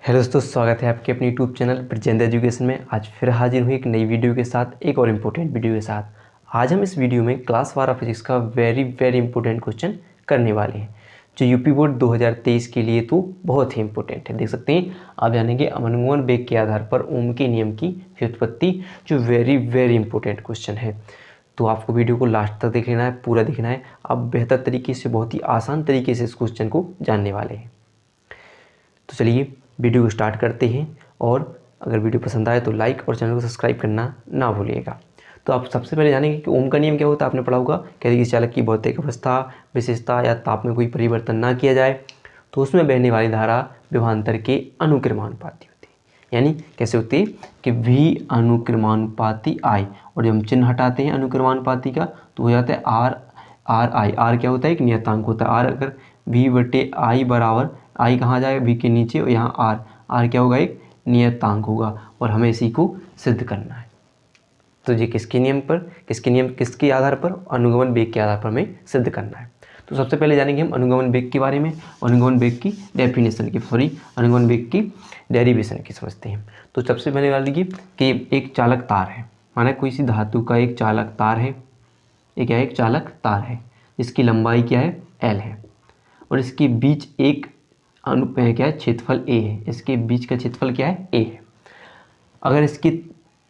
Hello दोस्तों, स्वागत है आपके अपने यूट्यूब चैनल ब्रिजेंद्र एजुकेशन में। आज फिर हाजिर हुई एक नई वीडियो के साथ, एक और इम्पोर्टेंट वीडियो के साथ। आज हम इस वीडियो में क्लास 12 फिजिक्स का वेरी इंपॉर्टेंट क्वेश्चन करने वाले हैं, जो यूपी बोर्ड 2023 के लिए तो बहुत ही इंपॉर्टेंट है। देख सकते हैं आप जानेंगे अनुगमन वेग के आधार पर ओम के नियम की व्युत्पत्ति, जो वेरी इंपॉर्टेंट क्वेश्चन है। तो आपको वीडियो को लास्ट तक देखना है, पूरा देखना है। आप बेहतर तरीके से, बहुत ही आसान तरीके से इस क्वेश्चन को जानने वाले हैं। तो चलिए वीडियो को स्टार्ट करते हैं, और अगर वीडियो पसंद आए तो लाइक और चैनल को सब्सक्राइब करना ना भूलिएगा। तो आप सबसे पहले जानेंगे कि ओम का नियम क्या होता है। आपने पढ़ा होगा कि यदि किसी चालक की भौतिक अवस्था, विशेषता या ताप में कोई परिवर्तन ना किया जाए तो उसमें बहने वाली धारा विभवांतर के अनुक्रमानुपाती होती है। यानी कैसे होती है कि V अनुक्रमानुपाती I, और जब हम चिन्ह हटाते हैं अनुक्रमानुपाती का तो हो जाता है RI। R क्या होता है? एक नियतांक होता है। R अगर V/I बराबर, I कहाँ जाएगा? V के नीचे, और यहाँ R क्या होगा? एक नियतांक होगा, और हमें इसी को सिद्ध करना है। तो ये किसके आधार पर? अनुगमन वेग के आधार पर हमें सिद्ध करना है। तो सबसे पहले जानेंगे हम अनुगमन वेग के बारे में, अनुगमन वेग की अनुगमन वेग की डेरिवेशन की समझते हैं। तो सबसे पहले मान लीजिए कि एक चालक तार है, माना कोई सी धातु का एक चालक तार है। एक चालक तार है जिसकी लंबाई क्या है? L है, और इसके बीच एक क्या है? क्षेत्रफल A है। इसके बीच का क्षेत्रफल क्या है? A है। अगर इसके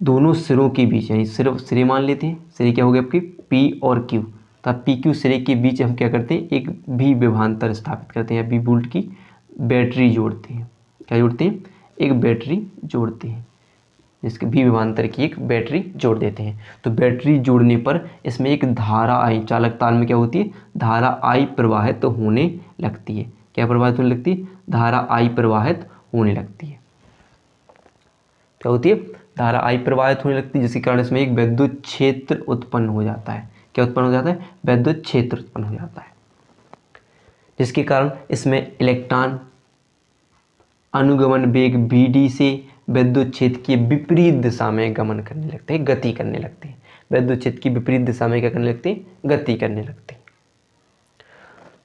दोनों सिरों के बीच, यानी सिर्फ सिरे मान लेते हैं, सिरे क्या हो गए आपके? P और Q। तब PQ सिरे के बीच हम क्या करते हैं? एक V विभवांतर स्थापित करते हैं, या V वोल्ट की बैटरी जोड़ते हैं। क्या जोड़ते हैं? एक बैटरी जोड़ते हैं, जिसके V विभवांतर की एक बैटरी जोड़ देते हैं। तो बैटरी जोड़ने पर इसमें एक धारा I, चालक तार में क्या होती है? धारा I प्रवाहित होने लगती है। क्या प्रवाहित होने लगती है? धारा I प्रवाहित होने लगती है। क्या होती है? धारा I प्रवाहित होने लगती है, जिसके कारण इसमें एक विद्युत क्षेत्र उत्पन्न हो जाता है। क्या उत्पन्न हो जाता है? विद्युत क्षेत्र उत्पन्न हो जाता है, जिसके कारण इसमें इलेक्ट्रॉन अनुगमन वेग Vd से विद्युत क्षेत्र की विपरीत दिशा में गमन करने लगते हैं, गति करने लगते हैं। विद्युत क्षेत्र की विपरीत दिशा में क्या करने लगते हैं? गति करने लगते हैं।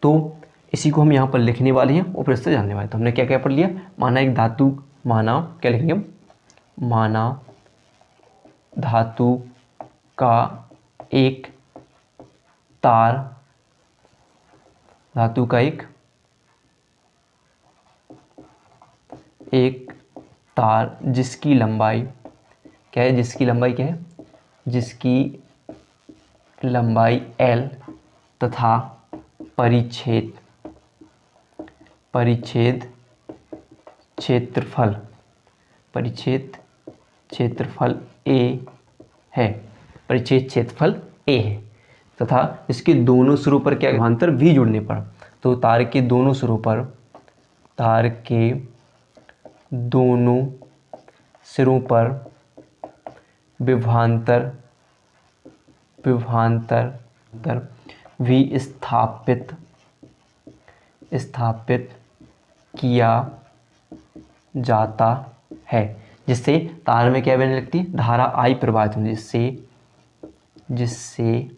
तो इसी को हम यहाँ पर लिखने वाले हैं और फिर से जानने वाले हैं। तो हमने क्या क्या पढ़ लिया? माना एक धातु, माना क्या लिखेंगे हम? माना धातु का एक तार, धातु का एक तार जिसकी लंबाई क्या है? जिसकी लंबाई क्या है? जिसकी लंबाई L तथा परिच्छेद क्षेत्रफल A है। परिच्छेद क्षेत्रफल A है, तथा इसके दोनों सिरों पर क्या विभवांतर V जुड़ने पर, तो तार के दोनों सिरों पर विभवांतर V स्थापित किया जाता है, जिससे तार में क्या बहने लगती है? धारा I प्रवाहित होने, जिससे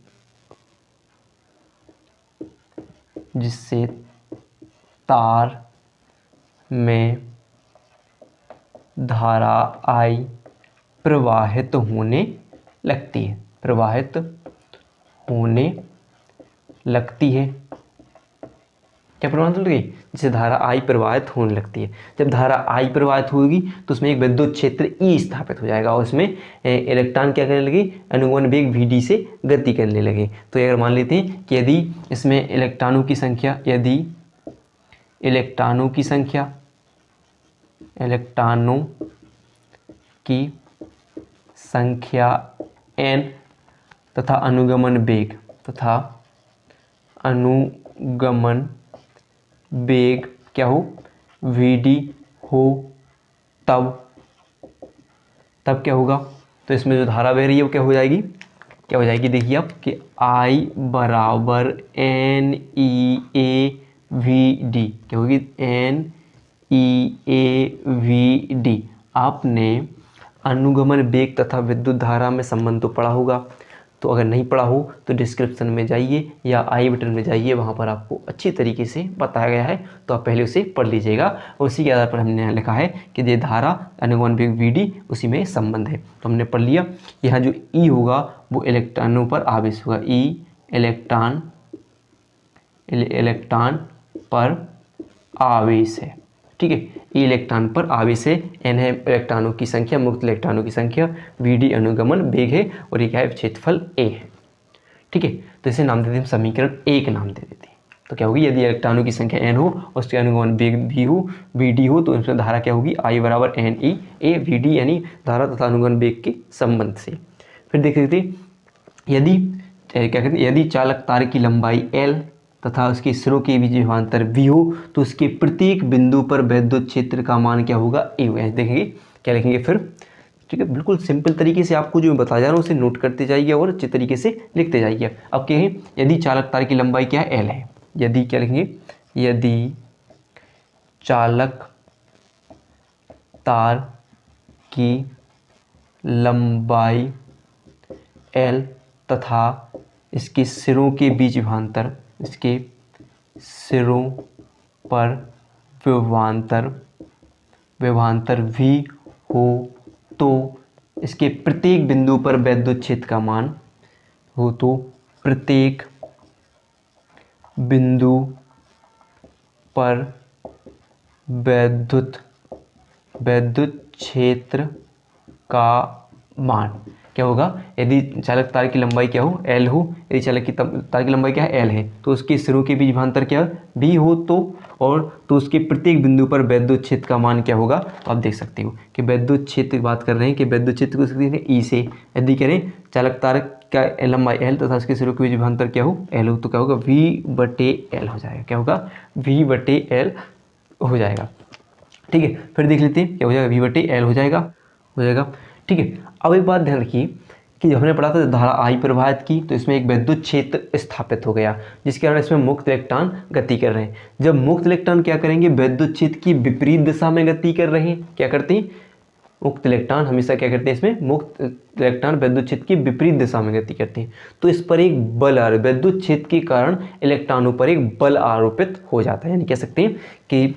तार में धारा I प्रवाहित होने लगती है। क्या प्रवाहित होगी? जिससे धारा I प्रवाहित होने लगती है। जब धारा I प्रवाहित होगी तो उसमें एक विद्युत क्षेत्र E स्थापित हो जाएगा, और उसमें इलेक्ट्रॉन क्या करने लगे? अनुगमन वेग Vd से गति करने लगे। तो अगर मान लेते हैं कि यदि इसमें इलेक्ट्रॉनों की संख्या n तथा अनुगमन वेग क्या हो? Vd हो, तब क्या होगा? तो इसमें जो धारा बह रही है वो क्या हो जाएगी? देखिए आप कि I बराबर NeAVd। क्या होगी? NeAVd। आपने अनुगमन वेग तथा विद्युत धारा में संबंध तो पढ़ा होगा। तो अगर नहीं पढ़ा हो तो डिस्क्रिप्शन में जाइए या आई बटन में जाइए, वहाँ पर आपको अच्छी तरीके से बताया गया है, तो आप पहले उसे पढ़ लीजिएगा। उसी के आधार पर हमने यहाँ लिखा है कि ये धारा अनुगमन वेग VD उसी में संबंध है, तो हमने पढ़ लिया। यहाँ जो E होगा वो इलेक्ट्रॉनों पर आवेश होगा, E इलेक्ट्रॉन पर आवेश है, ठीक है। E इलेक्ट्रॉन पर आवेश है, N है इलेक्ट्रॉनों की संख्या, मुक्त इलेक्ट्रॉनों की संख्या, VD अनुगमन वेग है और ये क्या है, क्षेत्रफल A है, ठीक है। तो इसे नाम देते हैं, समीकरण 1 नाम दे देते हैं। तो क्या होगी, यदि इलेक्ट्रॉनों की संख्या n हो और उसके अनुगमन वेग भी हो VD हो, तो इसमें धारा क्या होगी, I बराबर NE A VD, यानी धारा तथा अनुगमन वेग के संबंध से। फिर देख लेते यदि क्या कहते हैं, यदि चालक तार की लंबाई L तथा उसके सिरों के बीच विभवांतर V हो तो उसके प्रत्येक बिंदु पर विद्युत क्षेत्र का मान क्या होगा, A होगा। देखेंगे क्या लिखेंगे फिर, ठीक है। बिल्कुल सिंपल तरीके से आपको जो मैं बता जा रहा हूँ उसे नोट करते जाइए और अच्छे तरीके से लिखते जाइए। अब क्या है, यदि चालक तार की लंबाई क्या है, L है, यदि क्या लिखेंगे, यदि चालक तार की लंबाई L तथा इसके सिरों के बीच विभवांतर, इसके सिरों पर विभवांतर V हो तो इसके प्रत्येक बिंदु पर विद्युत क्षेत्र का मान हो, तो प्रत्येक बिंदु पर विद्युत क्षेत्र का मान क्या होगा, यदि चालक तार की लंबाई क्या हो, L हो, यदि चालक की तार की लंबाई क्या है, L है, तो उसके सिरों के बीच विभवांतर क्या V हो, तो उसके प्रत्येक बिंदु पर विद्युत क्षेत्र का मान क्या होगा। तो आप देख सकते हो कि विद्युत क्षेत्र की बात कर रहे हैं कि विद्युत क्षेत्र को सकते हैं E से, यदि करें चालक तार का लंबाई L तथा उसके सिरों के बीच विभवांतर क्या हो, L हो, तो क्या होगा, V/L हो जाएगा, क्या होगा, V/L हो जाएगा, ठीक है। फिर देख लेते हैं क्या हो जाएगा, V/L हो जाएगा, ठीक है। अब एक बात ध्यान रखिए कि जब हमने पढ़ा था धारा I प्रवाहित की तो इसमें एक विद्युत क्षेत्र स्थापित हो गया, जिसके कारण इसमें मुक्त इलेक्ट्रॉन गति कर रहे हैं। जब मुक्त इलेक्ट्रॉन क्या करेंगे, विद्युत क्षेत्र की विपरीत दिशा में गति कर रहे हैं, क्या करते हैं, मुक्त इलेक्ट्रॉन हमेशा क्या करते हैं, इसमें मुक्त इलेक्ट्रॉन विद्युत क्षेत्र की विपरीत दिशा में गति करते हैं, तो इस पर एक बल विद्युत क्षेत्र के कारण इलेक्ट्रॉनों पर एक बल आरोपित हो जाता है। यानी कह सकते हैं कि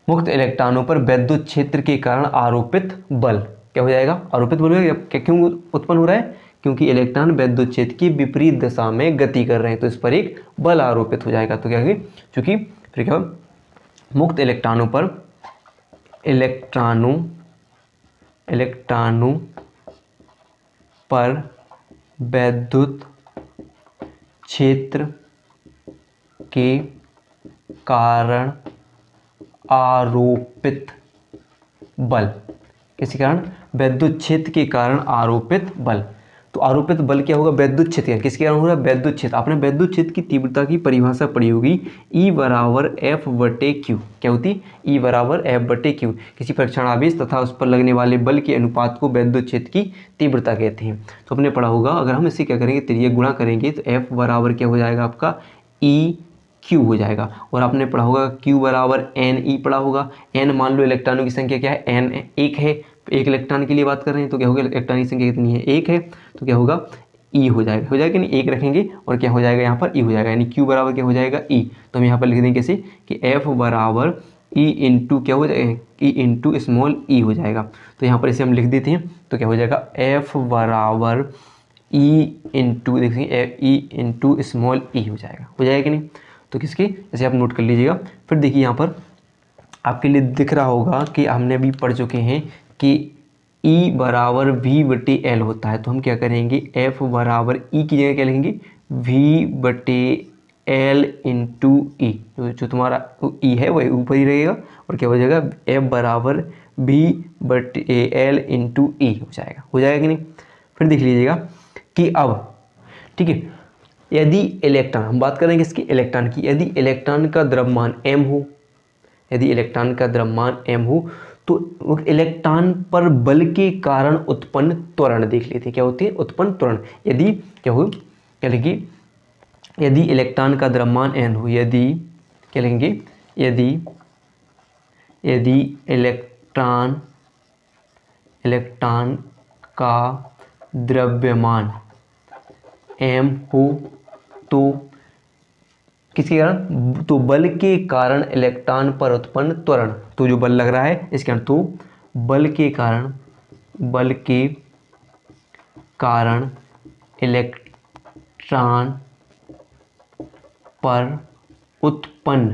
मुक्त इलेक्ट्रॉनों पर विद्युत क्षेत्र के कारण आरोपित बल क्या हो जाएगा, आरोपित बल हो जाएगा। क्या क्यों उत्पन्न हो रहा है, क्योंकि इलेक्ट्रॉन विद्युत क्षेत्र की विपरीत दिशा में गति कर रहे हैं, तो इस पर एक बल आरोपित हो जाएगा। तो क्या है, चूंकि फिर क्या, मुक्त इलेक्ट्रॉनों पर विद्युत क्षेत्र के कारण आरोपित बल, किसी कारण विद्युत क्षेत्र के कारण आरोपित बल, तो आरोपित बल क्या होगा, विद्युत क्षेत्र, किसके कारण हो रहा है, विद्युत क्षेत्र। आपने विद्युत क्षेत्र की तीव्रता की परिभाषा पढ़ी होगी, E बराबर F/Q, क्या होती है, E बराबर F/Q, किसी परिक्षण आवेश तथा उस पर लगने वाले बल के अनुपात को विद्युत क्षेत्र की तीव्रता कहते हैं। तो आपने पढ़ा होगा, अगर हम इसे क्या करेंगे, त्रिज्या गुणा करेंगे तो F बराबर क्या हो जाएगा आपका, EQ हो जाएगा। और आपने पढ़ा होगा Q बराबर NE पढ़ा होगा, N मान लो इलेक्ट्रॉनों की संख्या क्या है, N 1 है, एक इलेक्ट्रॉन के लिए बात कर रहे हैं, तो क्या होगा, इलेक्ट्रॉन की संख्या कितनी है, 1 है, तो क्या होगा, E हो जाएगा नहीं, 1 रखेंगे और क्या हो जाएगा यहाँ पर E हो जाएगा, यानी Q बराबर क्या हो जाएगा, E। तो हम यहाँ पर लिख देंगे कैसे कि F बराबर E इंटू क्या हो जाएगा, E इंटू स्मॉल E हो जाएगा। तो यहाँ पर इसे हम लिख देते हैं, तो क्या हो जाएगा, F बराबर E इंटू देखिए E इंटू स्मॉल E हो जाएगा कि नहीं। तो किसके, जैसे आप नोट कर लीजिएगा। फिर देखिए यहाँ पर आपके लिए दिख रहा होगा कि हमने अभी पढ़ चुके हैं कि E बराबर V/L होता है, तो हम क्या करेंगे, F बराबर E की जगह क्या लिखेंगे, V/L इंटू E, जो तुम्हारा E है वही ऊपर ही रहेगा, और क्या हो जाएगा, F बराबर V/L इंटू E हो जाएगा कि नहीं। फिर देख लीजिएगा कि अब ठीक है, यदि इलेक्ट्रॉन, हम बात करेंगे इसकी इलेक्ट्रॉन की, यदि इलेक्ट्रॉन का द्रव्यमान m हो, यदि इलेक्ट्रॉन का द्रव्यमान m हो तो इलेक्ट्रॉन पर बल के कारण उत्पन्न त्वरण देख लेते हैं, क्या होती है, उत्पन्न त्वरण। यदि क्या हो, क्या लिखिए, यदि इलेक्ट्रॉन का द्रव्यमान n हो, यदि क्या लिखेंगे, यदि इलेक्ट्रॉन का द्रव्यमान m हो तो किसके कारण, तो बल के कारण इलेक्ट्रॉन पर उत्पन्न त्वरण, तो जो बल लग रहा है इसके कारण, तो बल के कारण इलेक्ट्रॉन पर उत्पन्न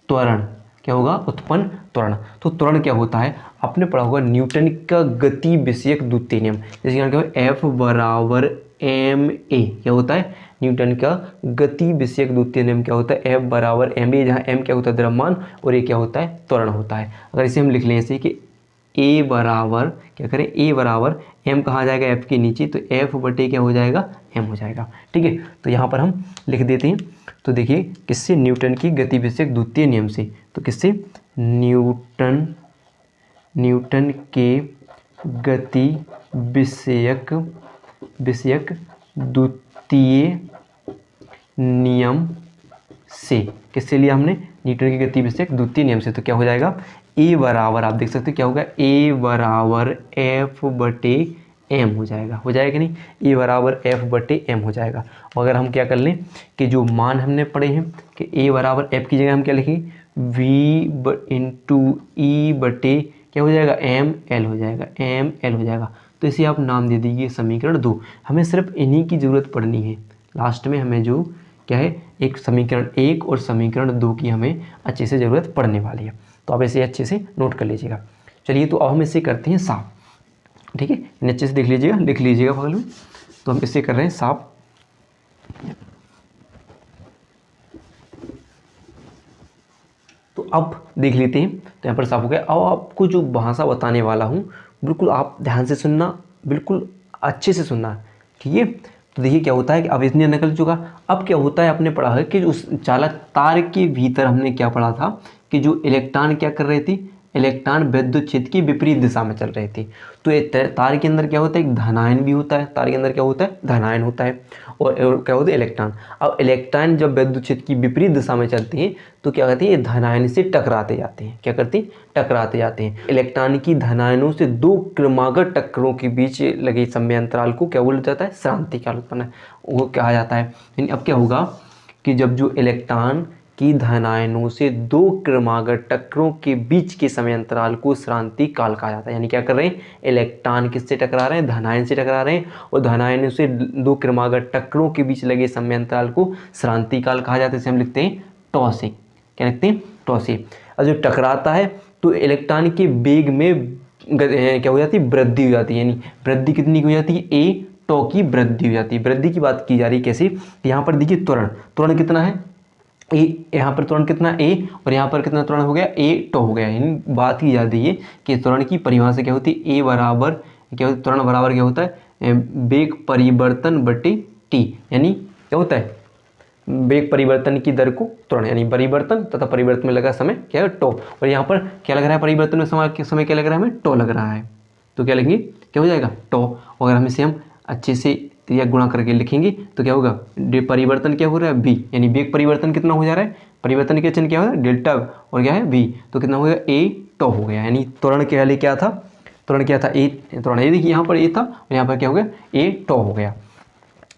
त्वरण क्या होगा, उत्पन्न त्वरण। तो त्वरण क्या होता है, आपने पढ़ा होगा न्यूटन का गति विषयक द्वितीय नियम, जिसके कारण क्या होगा F बराबर ma, क्या होता है, न्यूटन का गति विषयक द्वितीय नियम क्या होता है, F बराबर ma, जहाँ m क्या होता है द्रव्यमान और ये क्या होता है, त्वरण होता है। अगर इसे हम लिख लें ऐसे कि a बराबर क्या करें, a बराबर m कहाँ जाएगा, f के नीचे, तो f बटे क्या हो जाएगा, m हो जाएगा। ठीक है, तो यहाँ पर हम लिख देते हैं। तो देखिए किससे, न्यूटन की गति विषयक द्वितीय नियम से, तो किससे, न्यूटन के गति विषयक द्वितीय नियम से, किससे लिया हमने, न्यूटन की गति विषयक द्वितीय नियम से। तो क्या हो जाएगा, ए बराबर, आप देख सकते हो क्या होगा, ए बराबर एफ बटे एम हो जाएगा कि नहीं, ए बराबर एफ बटे एम हो जाएगा। और अगर हम क्या कर लें कि जो मान हमने पढ़े हैं कि ए बराबर एफ की जगह हम क्या लिखेंगे, वी इंटू ई बटे क्या हो जाएगा, एम एल हो जाएगा, तो इसे आप नाम दे दीजिए समीकरण 2। हमें सिर्फ इन्हीं की ज़रूरत पड़नी है, लास्ट में हमें जो क्या है, एक समीकरण 1 और समीकरण 2 की हमें अच्छे से ज़रूरत पड़ने वाली है। तो आप इसे अच्छे से नोट कर लीजिएगा। चलिए तो अब हम इसे करते हैं साफ। ठीक है, इन्हें अच्छे से देख लीजिएगा, लिख लीजिएगा बगल में। तो हम इसे कर रहे हैं साफ। तो अब देख लेते हैं, तो यहाँ पर साफ हो गया। अब आपको जो भाषा बताने वाला हूँ बिल्कुल आप ध्यान से सुनना, बिल्कुल अच्छे से सुनना, ठीक है। तो देखिए क्या होता है कि अब इतनी निकल चुका। अब क्या होता है, आपने पढ़ा है कि उस चालक तार के भीतर हमने क्या पढ़ा था कि जो इलेक्ट्रॉन क्या कर रहे थे, इलेक्ट्रॉन विद्युत क्षेत्र की विपरीत दिशा में चल रहे थे। तो तार के अंदर क्या होता है, एक धनायन भी होता है, तार के अंदर क्या होता है, धनायन होता है, और क्या होता है, इलेक्ट्रॉन। अब इलेक्ट्रॉन जब विद्युत क्षेत्र की विपरीत दिशा में चलते हैं तो क्या कहते हैं, ये धनायन से टकराते जाते हैं। क्या करते हैं, टकराते जाते हैं। इलेक्ट्रॉन की धनायनों से दो क्रमागत टक्करों के बीच लगे समय अंतराल को क्या बोला जाता है, श्रांति काल उत्पन्न, वो कहा जाता है। यानी अब क्या होगा कि जब जो इलेक्ट्रॉन की धनायनों से दो क्रमागत टक्करों के बीच के समय अंतराल को श्रांति काल कहा जाता है। यानी क्या कर रहे हैं, इलेक्ट्रॉन किससे टकरा रहे हैं, धनायन से टकरा रहे हैं, और धनायनों से दो क्रमागत टक्करों के बीच लगे समय अंतराल को श्रांति काल कहा जाता है। इसे हम लिखते हैं टॉ से। क्या लिखते हैं, टॉ से। और जो टकराता है तो इलेक्ट्रॉन के वेग में क्या हो जाती है, वृद्धि हो जाती है। यानी वृद्धि कितनी हो जाती है, ए टॉ की वृद्धि हो जाती है। वृद्धि की बात की जा रही है कैसे, यहाँ पर देखिए त्वरण कितना है, ए, यहाँ पर त्वरण कितना ए, और यहाँ पर कितना त्वरण हो गया, ए टॉ हो गया। यानी बात की जाती है कि त्वरण की परिभाषा क्या होती है, ए बराबर क्या होती है, त्वरण बराबर क्या होता है, वेग परिवर्तन बटे टी। यानी क्या होता है, वेग परिवर्तन की दर को त्वरण, यानी परिवर्तन तथा परिवर्तन में लगा समय क्या है, टॉ। और यहाँ पर क्या लग रहा है, परिवर्तन में समय क्या लग रहा है, हमें टॉ लग रहा है। तो क्या लिखेंगे, क्या हो जाएगा, टॉ। अगर हम इसे हम अच्छे से या गुणा करके लिखेंगे तो क्या होगा, परिवर्तन क्या हो रहा है, बी। यानी वेग परिवर्तन कितना हो जा रहा है, परिवर्तन के चिन्ह क्या हो रहा है, डेल्टा, और क्या है, बी। तो कितना हो गया, ए टॉ हो गया। यानी त्वरण के पहले क्या था, त्वरण क्या था, ए, त्वरण ये देखिए यहाँ पर ए था, और यहाँ पर क्या हो गया, ए टॉ हो गया।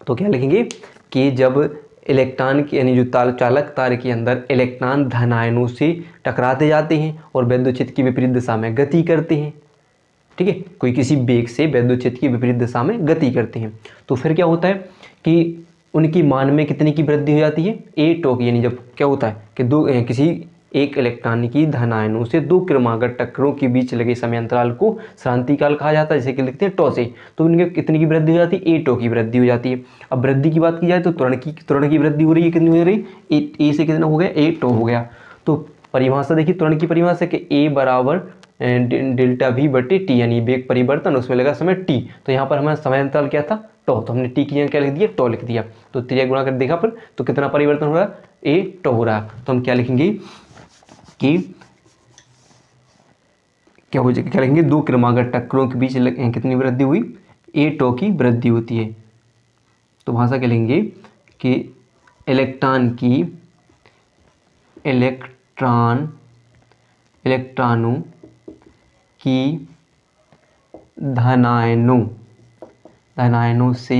तो क्या लिखेंगे कि जब इलेक्ट्रॉन की, यानी जो चालक तार के अंदर इलेक्ट्रॉन धनायनों से टकराते जाते हैं और विद्युत क्षेत्र की विपरीत दिशा में गति करते हैं, ठीक है, कोई किसी वेग से विद्युत क्षेत्र की विपरीत दिशा में गति करते हैं, तो फिर क्या होता है कि उनकी मान में कितने की वृद्धि हो जाती है, ए टॉ की। यानी जब क्या होता है कि किसी एक इलेक्ट्रॉन की धनायनों से दो क्रमागत टक्करों के बीच लगे समय अंतराल को श्रांति काल कहा जाता है, जिसे कि लिखते हैं टॉ से। तो उनके कितनी की वृद्धि हो जाती है, ए टॉ की वृद्धि हो जाती है। अब वृद्धि की बात की जाए तो त्वरण की वृद्धि हो रही है, कितनी हो रही है, ए से कितना हो गया, ए टॉ हो गया। तो परिभाषा देखिए, त्वरण की परिभाषा कि ए बराबर डेल्टा वी बटे टी, यानी वेग परिवर्तन उसमें लगा समय टी। तो यहाँ पर हमारा समय अंतराल क्या था, टॉ, तो हमने टी की जगह क्या लिख दिया, टॉ लिख दिया। तो त्रिज्या गुणा कर देखा पर तो कितना परिवर्तन हो रहा है, ए टॉ हो रहा है। तो हम क्या लिखेंगे कि क्या हो जाएगा, क्या लिखेंगे, दो क्रमागत टक्करों के बीच कितनी वृद्धि हुई, ए टॉ की वृद्धि होती है। तो भाषा क्या लिखेंगे कि इलेक्ट्रॉनों की धनायनों से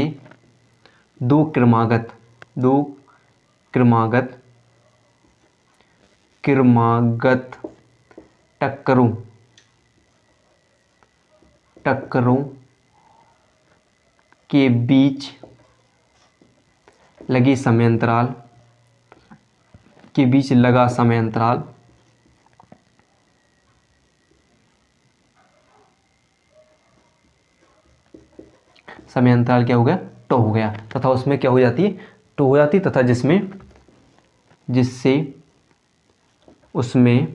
दो क्रमागत टक्करों के बीच लगा समयांतराल क्या हो गया, टो हो गया, तथा उसमें क्या हो जाती है, टो हो जाती है, तथा जिससे उसमें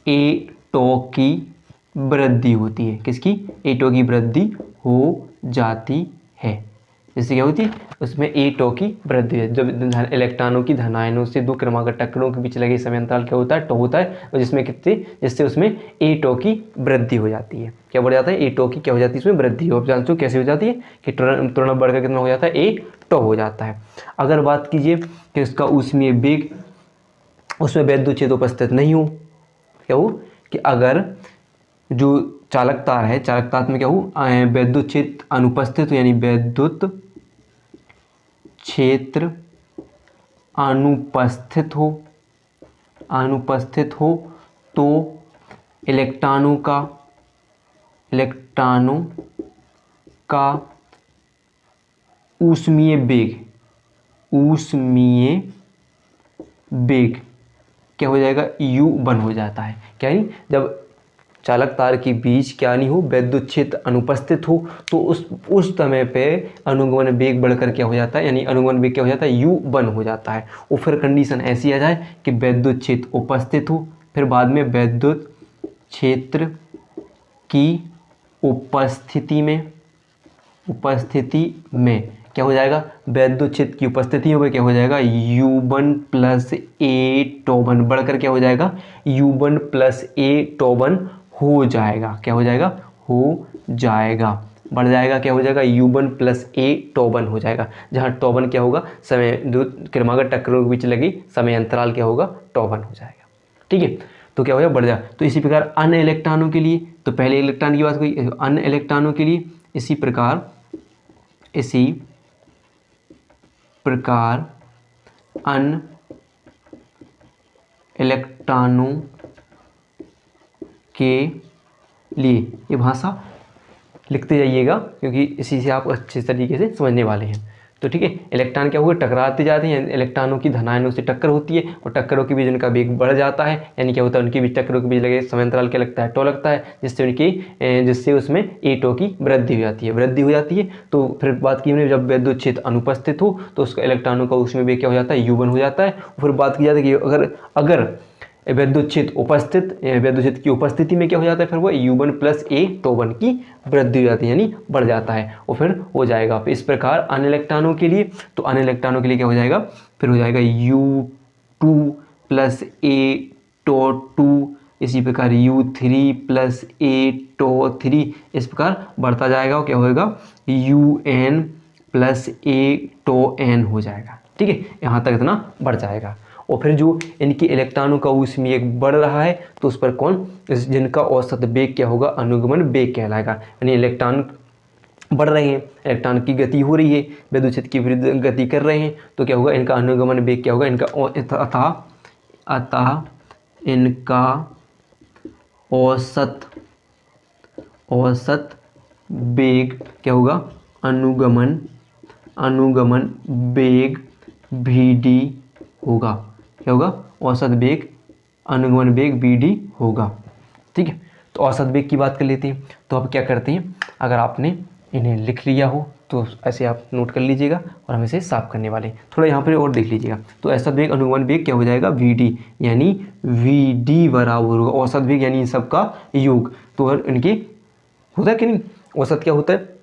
ए टो की वृद्धि होती है। किसकी? ए टो की वृद्धि हो जाती है। जिससे क्या होती है, उसमें ए टो की वृद्धि है। जब इलेक्ट्रॉनों की धनायनों से दो क्रमागत टक्करों के बीच लगे समयांतराल क्या होता है, टो होता है, और जिससे उसमें ए टो की वृद्धि हो जाती है। क्या बढ़ जाता है, ए टो की क्या हो जाती है, इसमें वृद्धि हो। आप जानते हो कैसे हो जाती है कि त्वरण बढ़कर कितना हो जाता है, ए टो हो जाता है। अगर बात कीजिए कि इसका ऊष्मीय वेग, उसमें वैद्युत क्षेत्र उपस्थित नहीं हो, क्या हो कि अगर जो चालक तार है, चालक तार में क्या हो, वैद्युत क्षेत्र अनुपस्थित हो, यानी वैद्युत क्षेत्र अनुपस्थित हो तो इलेक्ट्रॉनों का ऊष्मीय वेग क्या हो जाएगा, u1 हो जाता है। क्या नहीं, जब चालक तार के बीच क्या नहीं हो, वैद्युत क्षेत्र अनुपस्थित हो, तो उस समय पे अनुगमन वेग बढ़कर क्या हो जाता है, यानी अनुगमन वेग क्या हो जाता है, u1 हो जाता है। और फिर कंडीशन ऐसी आ जाए कि वैद्युत क्षेत्र उपस्थित हो, फिर बाद में वैद्युत क्षेत्र की उपस्थिति में क्या हो जाएगा, वैद्युत क्षेत्र की उपस्थिति में क्या हो जाएगा, u1 प्लस ए टो1 बढ़कर क्या हो जाएगा, u1 प्लस ए टो1 हो जाएगा। क्या हो जाएगा, हो जाएगा, बढ़ जाएगा, क्या हो जाएगा, u1 प्लस ए टो1 हो जाएगा। जहाँ टो1 क्या होगा, समय दो क्रमागत टक्करों के बीच लगी समय अंतराल क्या होगा, टो1 हो जाएगा। ठीक है, तो क्या हो जाएगा, बढ़ जाएगा। तो इसी प्रकार अन्य इलेक्ट्रॉनों के लिए, तो पहले इलेक्ट्रॉन की बात हुई, अन्य इलेक्ट्रॉनों के लिए इसी प्रकार अन्य इलेक्ट्रॉनों के लिए, ये भाषा लिखते जाइएगा क्योंकि इसी से आप अच्छे तरीके से समझने वाले हैं। तो ठीक है, इलेक्ट्रॉन क्या हुआ, टकराते जाते हैं, इलेक्ट्रॉनों की धनायनों से टक्कर होती है और टक्करों के बीच उनका वेग बढ़ जाता है, यानी क्या होता है, उनके बीच टक्करों के बीच लगे समयांतराल क्या लगता है, टो लगता है, जिससे उसमें ए टो की वृद्धि हो जाती है। तो फिर बात की हमने, जब वैद्युत क्षेत्र अनुपस्थित हो तो उसका इलेक्ट्रॉनों का उसमें वेग क्या हो जाता है, u1 हो जाता है। फिर बात की जाती है कि अगर वैद्युत क्षेत्र की उपस्थिति में क्या हो जाता है, फिर वो u1 प्लस ए टो1 की वृद्धि हो जाती है, यानी बढ़ जाता है, और फिर हो जाएगा। फिर इस प्रकार अन्य इलेक्ट्रॉनों के लिए, तो अन्य इलेक्ट्रॉनों के लिए क्या हो जाएगा, फिर हो जाएगा u2 प्लस ए टो2, इसी प्रकार u3 प्लस ए टो3, इस प्रकार बढ़ता जाएगा, और क्या होगा, un plus A to n हो जाएगा। ठीक है, यहाँ तक इतना बढ़ जाएगा। और फिर जो इनके इलेक्ट्रॉनों का ऊष्मीय वेग बढ़ रहा है, तो उस पर जिनका औसत वेग क्या होगा, अनुगमन वेग कहलाएगा। यानी इलेक्ट्रॉन बढ़ रहे हैं, इलेक्ट्रॉन की गति हो रही है, वैद्युत क्षेत्र की विरुद्ध गति कर रहे हैं, तो क्या होगा, इनका अनुगमन वेग क्या होगा, अतः इनका औसत वेग क्या होगा, अनुगमन वेग vd होगा। क्या होगा, औसत वेग, अनुगमन वेग vd होगा। ठीक है, तो औसत वेग की बात कर लेते हैं। तो अब क्या करते हैं, अगर आपने इन्हें लिख लिया हो तो ऐसे आप नोट कर लीजिएगा, और हम इसे साफ करने वाले हैं। थोड़ा यहाँ पर और देख लीजिएगा। तो औसत वेग, अनुगमन वेग क्या हो जाएगा, vd, यानी vd बराबर होगा औसत वेग, यानी इन सबका योग। तो इनके होता है कि नहीं, औसत क्या होता है,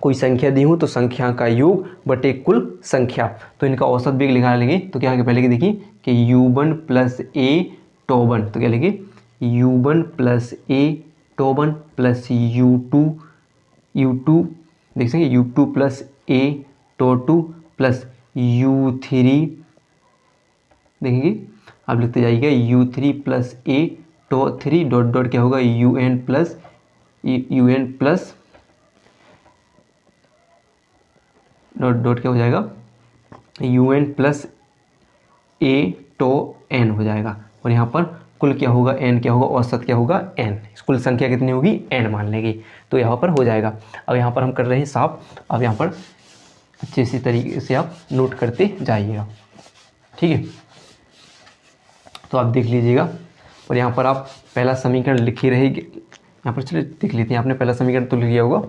कोई संख्या दी हो तो संख्या का योग बटे कुल संख्या। तो इनका औसत वेग निकाल लेंगे, तो क्या है, पहले देखिए कि u1 प्लस ए टो1, तो क्या लिखे, u1 plus A to plus u2 देख सकेंगे, u2 प्लस ए टो2 प्लस u3, देखेंगे आप लिखते जाइएगा, u3 प्लस ए टो3 डॉट डॉट क्या होगा, un प्लस डॉट डॉट क्या हो जाएगा, U N plus A to N हो जाएगा। और यहाँ पर कुल क्या होगा, एन क्या होगा, औसत क्या होगा, एन। कुल संख्या कितनी होगी, एन मान लेंगे, तो यहाँ पर हो जाएगा। अब यहाँ पर हम कर रहे हैं साफ। अब यहाँ पर अच्छे से तरीके से आप नोट करते जाइएगा, ठीक है। तो आप देख लीजिएगा। और यहाँ पर आप पहला समीकरण लिखे रहेगी, यहाँ पर चलिए देख लेते हैं। आपने पहला समीकरण तो लिख लिया होगा।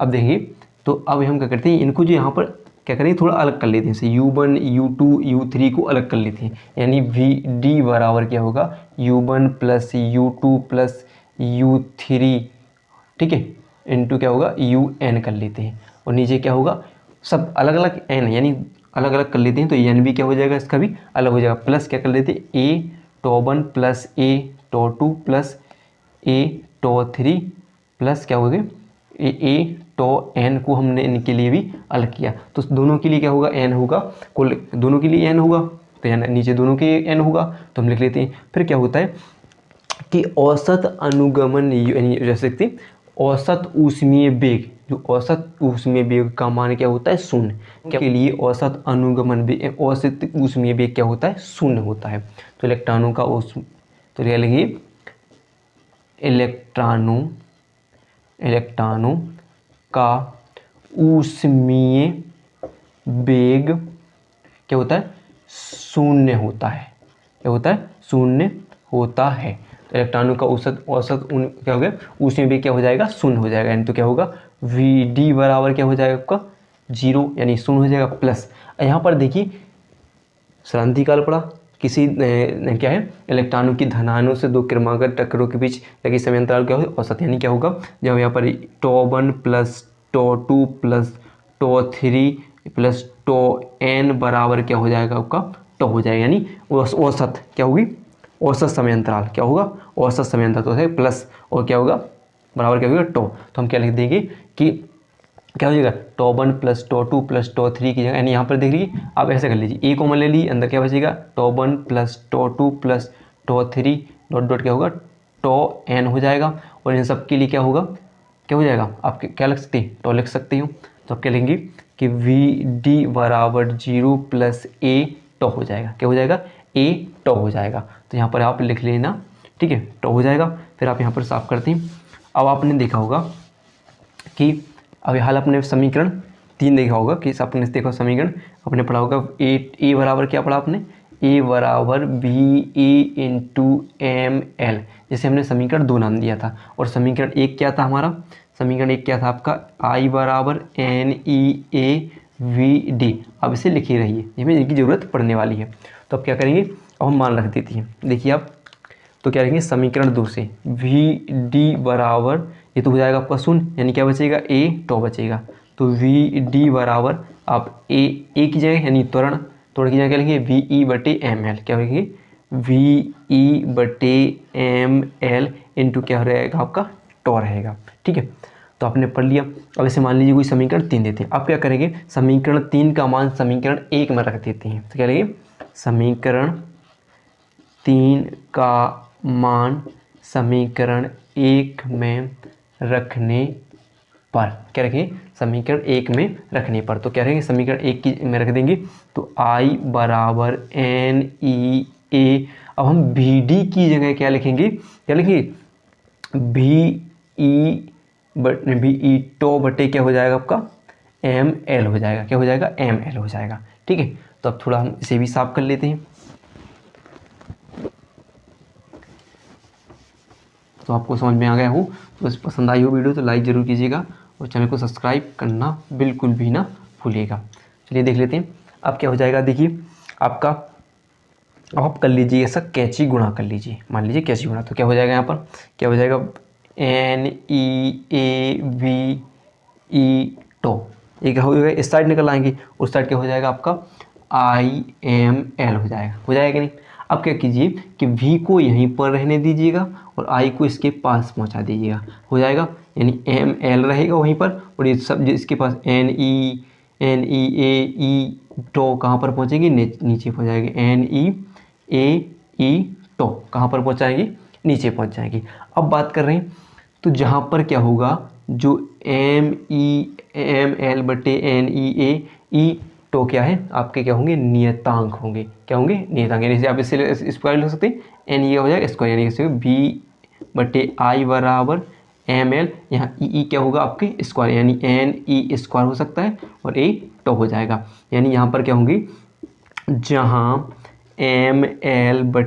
अब देखिए, तो अब हम क्या करते हैं, इनको जो यहाँ पर क्या करेंगे, थोड़ा अलग कर लेते हैं। जैसे u1 u2 u3 को अलग कर लेते हैं, यानी वी डी बराबर क्या होगा, u1 plus u2 plus u3, ठीक है, इंटू क्या होगा, un कर लेते हैं। और नीचे क्या होगा, सब अलग अलग n, यानी अलग अलग कर लेते हैं, तो n भी क्या हो जाएगा, इसका भी अलग हो जाएगा। प्लस क्या कर लेते हैं, a टो1 प्लस a टो2 प्लस a टो3 प्लस क्या हो गया, a टो n को हमने इनके लिए भी अलग किया, तो दोनों के लिए क्या होगा, n होगा, कुल दोनों के लिए n होगा, तो यानी नीचे दोनों के n होगा, तो हम लिख लेते हैं। फिर क्या होता है कि औसत अनुगमन, यानी जैसे देखते हैं औसत ऊष्मीय वेग, जो औसत ऊष्मीय वेग का मान क्या होता है, शून्य। क्या के लिए औसत अनुगमन वेग, औसत ऊष्मीय वेग क्या होता है, शून्य होता है। तो इलेक्ट्रॉनों का तो क्या लिखिए, इलेक्ट्रॉनों का ऊष्मीय वेग क्या होता है, शून्य होता है। क्या होता है, शून्य होता है। तो इलेक्ट्रॉनों का औसत क्या हो गया, ऊष्मीय वेग क्या हो जाएगा, शून्य हो जाएगा। यानी तो क्या होगा, वी डी बराबर क्या हो जाएगा आपका, 0, यानी शून्य हो जाएगा। प्लस यहाँ पर देखिए क्रांतिकाल पड़ा, किसी क्या है, इलेक्ट्रॉनों की धनानों से दो क्रमागत टक्करों के बीच लगी समय अंतराल क्या होगा, औसत। यानी क्या होगा, जब यहाँ पर टो1 प्लस टो2 प्लस टो3 प्लस टो एन बराबर क्या हो जाएगा आपका, टो हो जाएगा, यानी औसत क्या होगी, औसत समय अंतराल क्या होगा, औसत समय अंतराल तो है प्लस, और क्या होगा बराबर क्या होगा, टो। तो हम क्या लिख देंगे कि क्या हो जाएगा, टो1 प्लस टो2 प्लस टो3 की जगह, यानी यहाँ पर देख लीजिए आप ऐसे कर लीजिए, ए कॉमन ले लीजिए, अंदर क्या बचेगा, टो1 प्लस टो2 प्लस टो3 डॉट डॉट क्या होगा, टो एन हो जाएगा। और इन सब के लिए क्या होगा, क्या हो जाएगा, आप क्या लिख सकते हैं, टो लिख सकते हो। तो आप क्या लेंगे कि वी डी बराबर 0 प्लस ए टो हो जाएगा। क्या हो जाएगा, ए टो हो जाएगा। तो यहाँ पर आप लिख लेना, ठीक है, टो हो जाएगा। फिर आप यहाँ पर साफ करते हैं। अब आपने देखा होगा कि अभी हाल अपने समीकरण 3 देखा होगा, कि आपने देखा समीकरण अपने पढ़ा होगा, ए बराबर क्या पढ़ा आपने, ए बराबर B E into M L, जैसे हमने समीकरण 2 नाम दिया था। और समीकरण 1 क्या था हमारा, समीकरण 1 क्या था आपका, आई बराबर N E A V D. अब इसे लिखी रहिए, इसमें इनकी ज़रूरत पड़ने वाली है। तो अब क्या करेंगे, अब हम मान रख देती हैं, देखिए आप, तो क्या लिखेंगे, समीकरण 2 से वी डी बराबर, ये तो हो जाएगा आपका शून्य, यानी क्या बचेगा, ए टो बचेगा। तो वी डी बराबर आप ए की जगह यानी त्वरण की जगह क्या लिखेंगे, वी ई बटे एम एल, क्या लिखेंगे, वी ई बटे एम एल इंटू क्या रहेगा आपका, टो रहेगा, ठीक है। तो आपने पढ़ लिया। अब ऐसे मान लीजिए कोई समीकरण 3 देते हैं, आप क्या करेंगे, समीकरण 3 का मान समीकरण 1 में रख देते हैं। तो क्या लिखेंगे, समीकरण 3 का मान समीकरण 1 में रखने पर, क्या रखेंगे, समीकरण 1 में रखने पर। तो क्या रहेंगे, समीकरण 1 की में रख देंगे, तो आई बराबर एन ई ए। अब हम बी डी की जगह क्या लिखेंगे, क्या लिखेंगे, बी ई टो बटे क्या हो जाएगा आपका, एम एल हो जाएगा। क्या हो जाएगा, एम एल हो जाएगा, ठीक है। तो अब थोड़ा हम इसे भी साफ कर लेते हैं। तो आपको समझ में आ गया हो, तो बस पसंद आई हो वीडियो तो लाइक ज़रूर कीजिएगा, और चैनल को सब्सक्राइब करना बिल्कुल भी ना भूलिएगा। चलिए देख लेते हैं। अब क्या हो जाएगा, देखिए आपका, अब आप कर लीजिए ऐसा, कैची गुणा कर लीजिए, मान लीजिए कैची गुणा। तो क्या हो जाएगा, यहाँ पर क्या हो जाएगा, N E A V E to, ये क्या हो जाएगा, इस साइड निकल आएंगे, उस साइड क्या हो जाएगा आपका, आई एम एल हो जाएगा कि नहीं। अब क्या कीजिए कि v को यहीं पर रहने दीजिएगा और i को इसके पास पहुंचा दीजिएगा, हो जाएगा, यानी एम एल रहेगा वहीं पर, और ये सब इसके पास N E A E to कहाँ पर पहुंचेंगे, नीचे पहुंच जाएगी, N E A E to कहाँ पर पहुंचाएंगे, नीचे पहुंच जाएंगी। अब बात कर रहे हैं, तो जहाँ पर क्या होगा, जो एम एल बटे एन ई ए ई तो क्या है आपके क्या होंगे नियतांक होंगे, क्या होंगे नियतांक। यानी आप इससे इस प्रकार लिख सकते हैं एन ये हो जाएगा स्क्वायर, यानी V/I बराबर ml, यहाँ ई क्या होगा आपके स्क्वायर, यानी एन ई स्क्वायर हो सकता है और ए तो हो जाएगा। यानी यहाँ पर क्या होंगी जहाँ ml/ne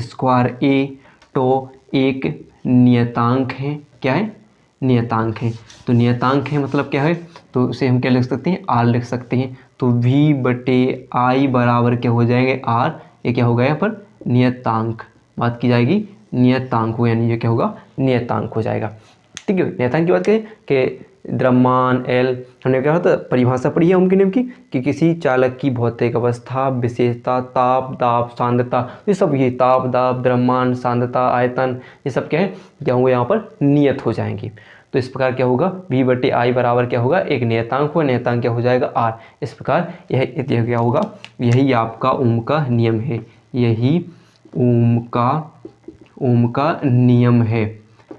स्क्वायर ए तो एक नियतांक है, क्या है नियतांक है। तो नियतांक है मतलब क्या है, तो उसे हम क्या लिख सकते हैं आर लिख सकते हैं। तो V/I बराबर क्या हो जाएंगे आर, ये क्या होगा यहाँ पर नियतांक, बात की जाएगी नियतांक हो, यानी ये क्या होगा नियतांक हो जाएगा। ठीक है, नियतांक की बात करें कि द्रव्यमान एल, हमने क्या होता परिभाषा पढ़ी है उनके नियम की कि किसी चालक की भौतिक अवस्था विशेषता ताप दाब सांद्रता, ये सब ये ताप दाब द्रव्यमान सांद्रता आयतन ये सब क्या है क्या होंगे यहाँ पर नियत हो जाएंगी। तो इस प्रकार क्या होगा V/I बराबर क्या होगा एक नियतांक हो, नियतांक क्या हो जाएगा आर। इस प्रकार यह क्या होगा, यही आपका ओम का नियम है, यही ओम का नियम है।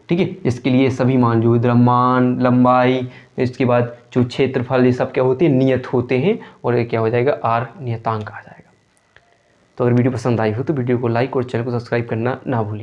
ठीक है, इसके लिए सभी मान जो द्रव्यमान लंबाई इसके बाद जो क्षेत्रफल ये सब क्या होते हैं नियत होते हैं और ये क्या हो जाएगा आर नियतांक आ जाएगा। तो अगर वीडियो पसंद आई हो तो वीडियो को लाइक और चैनल को सब्सक्राइब करना ना भूलिए।